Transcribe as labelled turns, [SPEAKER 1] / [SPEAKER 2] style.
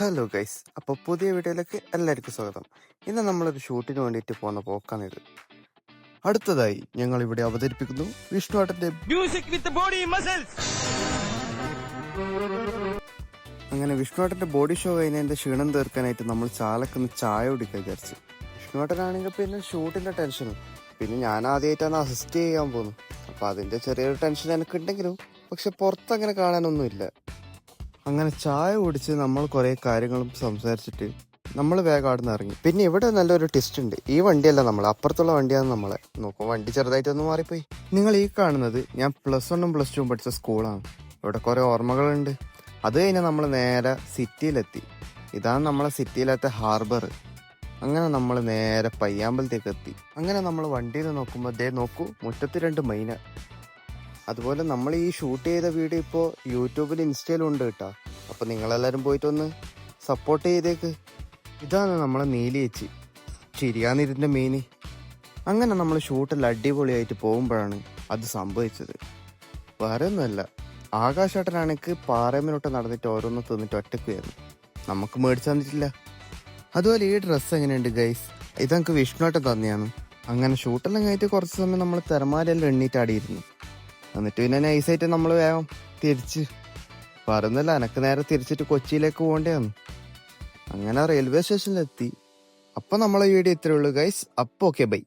[SPEAKER 1] Hello guys, അപ്പോൾ പുതിയ വീഡിയോയിലേക്ക് എല്ലാവർക്കും സ്വാഗതം. ഇന്ന് നമ്മളൊരു ഷൂട്ടിന് വേണ്ടിയിട്ട് പോകുന്ന പോക്കാണിത്. അടുത്തതായി ഞങ്ങൾ ഇവിടെ അവതരിപ്പിക്കുന്നു വിഷ്ണുവേട്ടന്റെ
[SPEAKER 2] മ്യൂസിക് വിത്ത് ബോഡി മസിൽസ്.
[SPEAKER 1] അങ്ങനെ വിഷ്ണുവേട്ടന്റെ ബോഡി ഷോ കഴിഞ്ഞതിന്റെ ക്ഷീണം തീർക്കാനായിട്ട് നമ്മൾ ചാലക്കൊന്ന് ചായ കുടിക്കാൻ വിചാരിച്ചു. വിഷ്ണുവേട്ടനാണെങ്കിൽ പിന്നെ ഷൂട്ടിന്റെ ടെൻഷനും, പിന്നെ ഞാൻ ആദ്യമായിട്ടാണ് അസിസ്റ്റ് ചെയ്യാൻ പോകുന്നു. അപ്പൊ അതിന്റെ ചെറിയൊരു ടെൻഷൻ എനിക്കുണ്ടെങ്കിലും പക്ഷെ പുറത്തങ്ങനെ കാണാനൊന്നുമില്ല. അങ്ങനെ ചായ കുടിച്ച് നമ്മൾ കുറെ കാര്യങ്ങളും സംസാരിച്ചിട്ട് നമ്മൾ വേഗം അവിടെ നിന്ന് ഇറങ്ങി. പിന്നെ ഇവിടെ നല്ലൊരു ടെസ്റ്റ് ഉണ്ട്. ഈ വണ്ടിയല്ല നമ്മൾ അപ്പുറത്തുള്ള വണ്ടിയാണ്. നമ്മളെ നോക്കും വണ്ടി ചെറുതായിട്ടൊന്ന് മാറിപ്പോയി. നിങ്ങൾ ഈ കാണുന്നത് ഞാൻ +1ഉം +2ഉം പഠിച്ച സ്കൂളാണ്. ഇവിടെ കുറെ ഓർമ്മകളുണ്ട്. അത് കഴിഞ്ഞാൽ നമ്മൾ നേരെ സിറ്റിയിലെത്തി. ഇതാണ് നമ്മളെ സിറ്റിയിലത്തെ ഹാർബർ. അങ്ങനെ നമ്മൾ നേരെ പയ്യാമ്പലത്തേക്ക് എത്തി. അങ്ങനെ നമ്മൾ വണ്ടിയിൽ നോക്കുമ്പോൾ ദേ നോക്കൂ, മുറ്റത്ത് 2 മൈന. അതുപോലെ നമ്മൾ ഈ ഷൂട്ട് ചെയ്ത വീഡിയോ ഇപ്പോൾ യൂട്യൂബിലും ഇൻസ്റ്റയിലും ഉണ്ട് കേട്ടോ. അപ്പോൾ നിങ്ങളെല്ലാവരും പോയിട്ടൊന്ന് സപ്പോർട്ട് ചെയ്തേക്ക്. ഇതാണ് നമ്മളെ നീലി ചേച്ചി, ചിരിയാന്നിരുന്ന മെയിന്. അങ്ങനെ നമ്മൾ ഷൂട്ടിൽ അടിപൊളിയായിട്ട് പോകുമ്പോഴാണ് അത് സംഭവിച്ചത്. വേറെ ഒന്നുമല്ല, ആകാശേട്ടനാണെങ്കിൽ പാറമേലോട്ട് നടന്നിട്ട് ഓരോന്ന് തിന്നിട്ട് ഒറ്റയ്ക്കായിരുന്നു. നമുക്ക് മേടിച്ചു തന്നിട്ടില്ല. അതുപോലെ ഈ ഡ്രസ്സ് എങ്ങനെയുണ്ട് ഗൈസ്? ഇതെനിക്ക് വിഷ്ണുവേട്ടൻ തന്നെയാണ്. അങ്ങനെ ഷൂട്ടെല്ലാം കഴിഞ്ഞിട്ട് കുറച്ച് സമയം നമ്മൾ തിരമാലെല്ലാം എണ്ണീറ്റാടിയിരുന്നു. എന്നിട്ട് പിന്നെ നൈസായിട്ട് നമ്മൾ വേഗം തിരിച്ച് പറയുന്നില്ല, എനക്ക് നേരെ തിരിച്ചിട്ട് കൊച്ചിയിലേക്ക് പോകേണ്ടതാണ്. അങ്ങനെ റെയിൽവേ സ്റ്റേഷനിലെത്തി. അപ്പൊ നമ്മളെ വീഡിയോ ഇത്രയേ ഉള്ളൂ ഗൈസ്. അപ്പൊ ഓക്കെ, ബൈ.